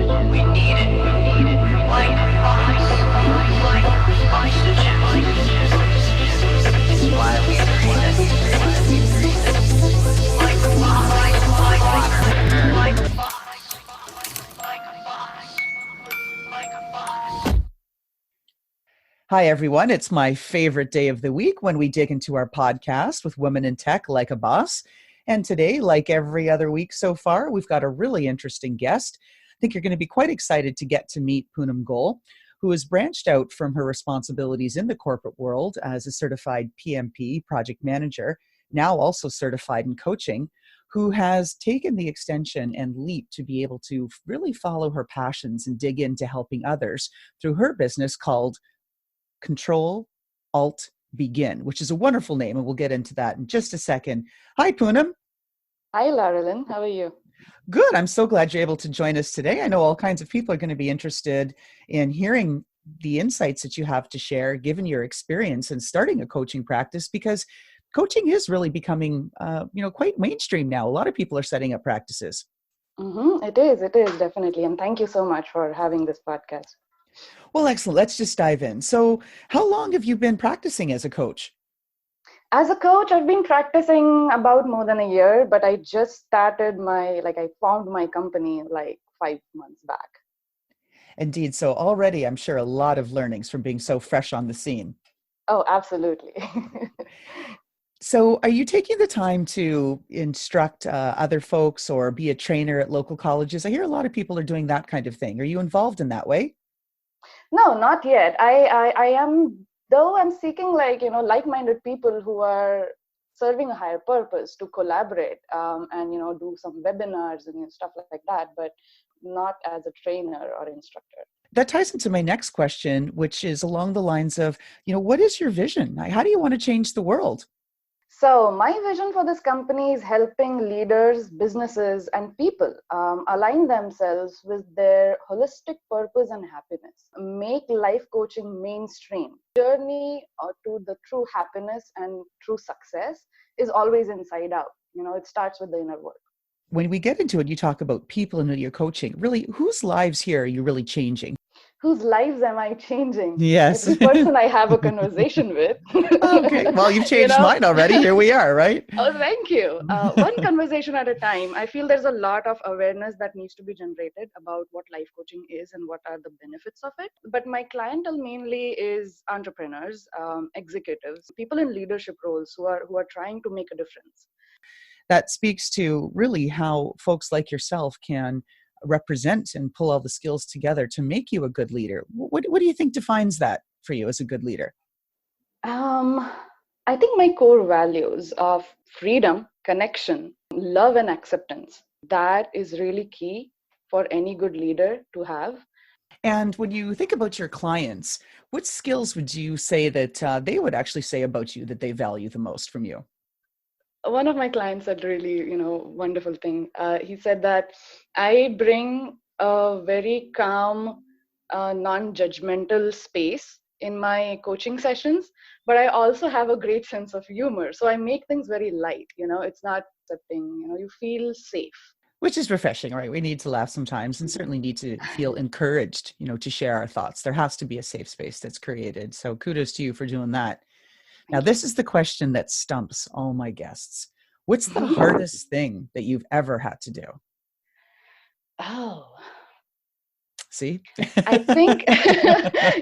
We need it. Like like oxygen. Why we breathe it. Like water. Like a fox. Like a fox. Like a fox. Hi, everyone. It's my favorite day of the week when we dig into our podcast with Women in Tech Like a Boss. And today, like every other week so far, we've got a really interesting guest. I think you're going to be quite excited to get to meet Poonam Gole, who has branched out from her responsibilities in the corporate world as a certified PMP, project manager, now also certified in coaching, who has taken the extension and leap to be able to really follow her passions and dig into helping others through her business called Control, Alt, Begin, which is a wonderful name, and we'll get into that in just a second. Hi, Poonam. Hi, Loralyn. How are you? Good. I'm so glad you're able to join us today. I know all kinds of people are going to be interested in hearing the insights that you have to share, given your experience in starting a coaching practice, because coaching is really becoming, quite mainstream now. A lot of people are setting up practices. It is definitely. And thank you so much for having this podcast. Well, excellent. Let's just dive in. So how long have you been practicing as a coach? As a coach, I've been practicing about more than a year, but I just started I found my company like 5 months back. Indeed. So already, I'm sure a lot of learnings from being so fresh on the scene. Oh, absolutely. So are you taking the time to instruct other folks or be a trainer at local colleges? I hear a lot of people are doing that kind of thing. Are you involved in that way? No, not yet. I am, though I'm seeking like-minded people who are serving a higher purpose to collaborate and, do some webinars and stuff like that, but not as a trainer or instructor. That ties into my next question, which is along the lines of, what is your vision? How do you want to change the world? So my vision for this company is helping leaders, businesses, and people align themselves with their holistic purpose and happiness. Make life coaching mainstream. Journey to the true happiness and true success is always inside out. It starts with the inner work. When we get into it, you talk about people in your coaching. Really, whose lives here are you really changing? Whose lives am I changing? Yes. Every person I have a conversation with. Okay. Well, you've changed mine already. Here we are, right? Oh, thank you. One conversation at a time. I feel there's a lot of awareness that needs to be generated about what life coaching is and what are the benefits of it. But my clientele mainly is entrepreneurs, executives, people in leadership roles who are trying to make a difference. That speaks to really how folks like yourself can represent and pull all the skills together to make you a good leader. What do you think defines that for you as a good leader? I think my core values of freedom, connection, love, and acceptance, that is really key for any good leader to have. And when you think about your clients, what skills would you say that they would actually say about you that they value the most from you? One of my clients said really, wonderful thing. He said that I bring a very calm, non-judgmental space in my coaching sessions, but I also have a great sense of humor. So I make things very light, it's not something, you feel safe. Which is refreshing, right? We need to laugh sometimes and certainly need to feel encouraged, to share our thoughts. There has to be a safe space that's created. So kudos to you for doing that. Now, this is the question that stumps all my guests. What's the hardest thing that you've ever had to do? Oh, see? I think,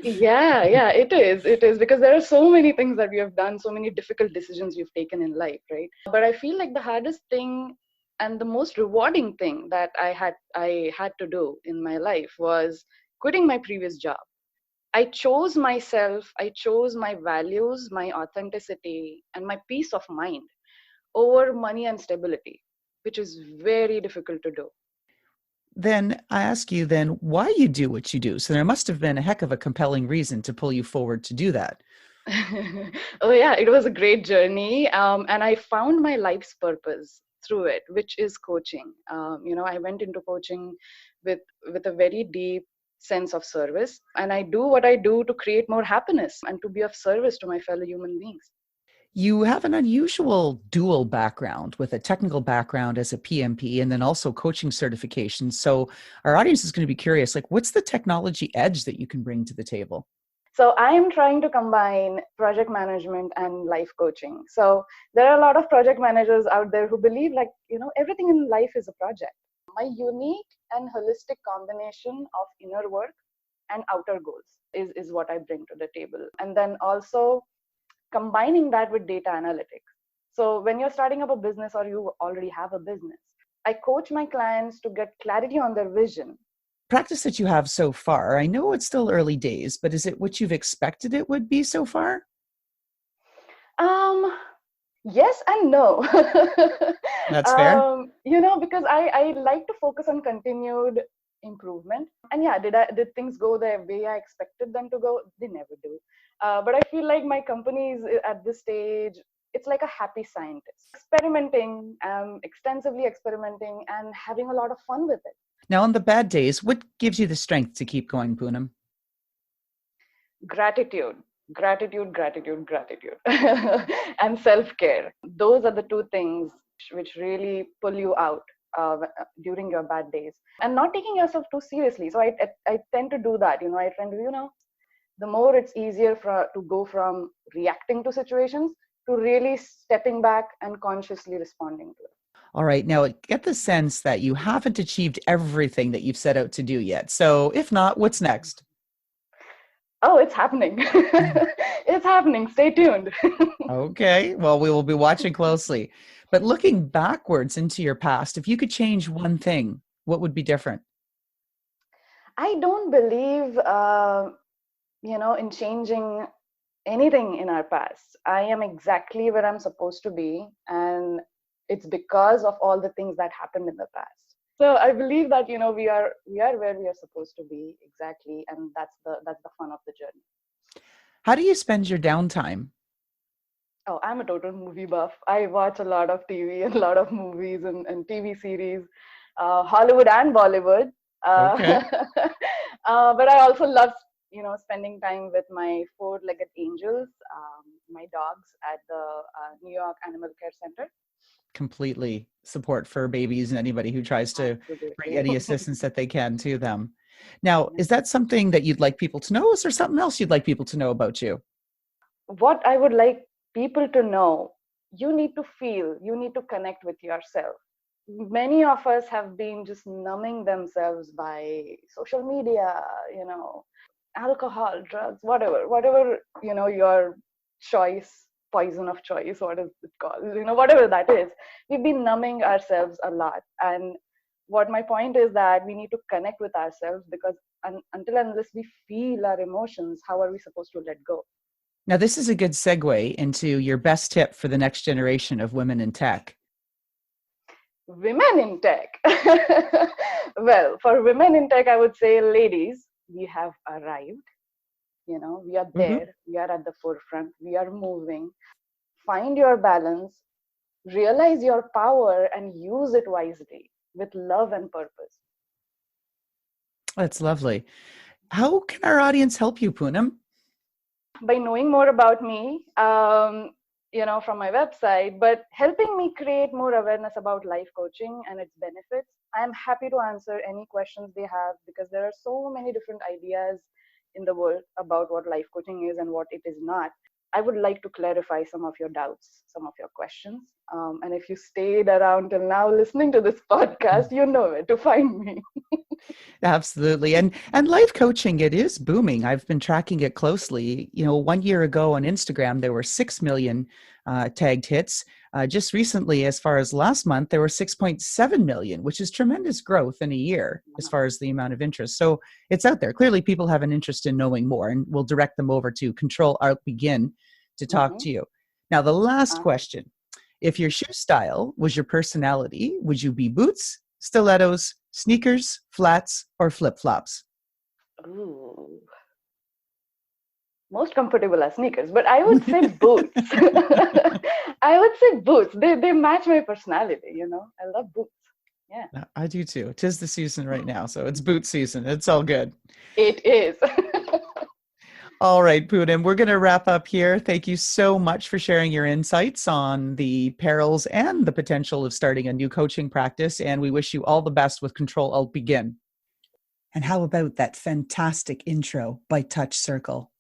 yeah, it is because there are so many things that we have done, so many difficult decisions we've taken in life, right? But I feel like the hardest thing and the most rewarding thing that I had to do in my life was quitting my previous job. I chose myself, I chose my values, my authenticity, and my peace of mind over money and stability, which is very difficult to do. Then I ask you then why you do what you do. So there must have been a heck of a compelling reason to pull you forward to do that. Oh yeah, it was a great journey. And I found my life's purpose through it, which is coaching. I went into coaching with a very deep sense of service, and I do what I do to create more happiness and to be of service to my fellow human beings. You have an unusual dual background with a technical background as a PMP and then also coaching certification. So our audience is going to be curious, like, what's the technology edge that you can bring to the table? So I am trying to combine project management and life coaching. So there are a lot of project managers out there who believe like, everything in life is a project. My unique and holistic combination of inner work and outer goals is what I bring to the table. And then also combining that with data analytics. So when you're starting up a business or you already have a business, I coach my clients to get clarity on their vision. Practice that you have so far, I know it's still early days, but is it what you've expected it would be so far? Yes and no. That's fair. Because I like to focus on continued improvement. And yeah, did things go the way I expected them to go? They never do. But I feel like my company is at this stage, it's like a happy scientist, experimenting, extensively experimenting and having a lot of fun with it. Now, on the bad days, what gives you the strength to keep going, Poonam? Gratitude, gratitude, and self-care. Those are the two things which really pull you out during your bad days, and not taking yourself too seriously. So I tend to do that. I tend to, the more it's easier to go from reacting to situations to really stepping back and consciously responding to it. All right. Now, get the sense that you haven't achieved everything that you've set out to do yet. So if not, what's next? Oh, it's happening. It's happening. Stay tuned. Okay. Well, we will be watching closely. But looking backwards into your past, if you could change one thing, what would be different? I don't believe, in changing anything in our past. I am exactly where I'm supposed to be, and it's because of all the things that happened in the past. So I believe that we are where we are supposed to be exactly, and that's the fun of the journey. How do you spend your downtime? Oh, I'm a total movie buff. I watch a lot of TV and a lot of movies and TV series, Hollywood and Bollywood. Okay. But I also love, spending time with my four-legged angels, my dogs at the New York Animal Care Center. Completely support fur babies and anybody who tries to bring Absolutely. any assistance that they can to them. Now, is that something that you'd like people to know? Is there something else you'd like people to know about you? What I would like people to know, you need to feel, you need to connect with yourself. Many of us have been just numbing themselves by social media, alcohol, drugs, whatever, your choice, poison of choice, what is it called, whatever that is. We've been numbing ourselves a lot. And what my point is that we need to connect with ourselves, because until and unless we feel our emotions, how are we supposed to let go? Now, this is a good segue into your best tip for the next generation of women in tech. Women in tech. Well, for women in tech, I would say, ladies, we have arrived. We are Mhm. there. We are at the forefront. We are moving. Find your balance, realize your power, and use it wisely with love and purpose. That's lovely. How can our audience help you, Poonam? By knowing more about me, from my website, but helping me create more awareness about life coaching and its benefits. I am happy to answer any questions they have, because there are so many different ideas in the world about what life coaching is and what it is not. I would like to clarify some of your doubts, some of your questions. And if you stayed around till now listening to this podcast, you know where to find me. Absolutely. And life coaching, it is booming. I've been tracking it closely. 1 year ago on Instagram, there were 6 million tagged hits. Just recently, as far as last month, there were 6.7 million, which is tremendous growth in a year as far as the amount of interest. So it's out there. Clearly, people have an interest in knowing more, and we'll direct them over to Control Art Begin to talk to you. Now, the last question. If your shoe style was your personality, would you be boots, stilettos, sneakers, flats, or flip-flops? Ooh. Most comfortable are sneakers, but I would say boots. I would say boots. They match my personality, I love boots. Yeah. I do too. 'Tis the season right now, so it's boot season. It's all good. It is. All right, Poonam, we're going to wrap up here. Thank you so much for sharing your insights on the perils and the potential of starting a new coaching practice. And we wish you all the best with Control Alt Begin. And how about that fantastic intro by Touch Circle?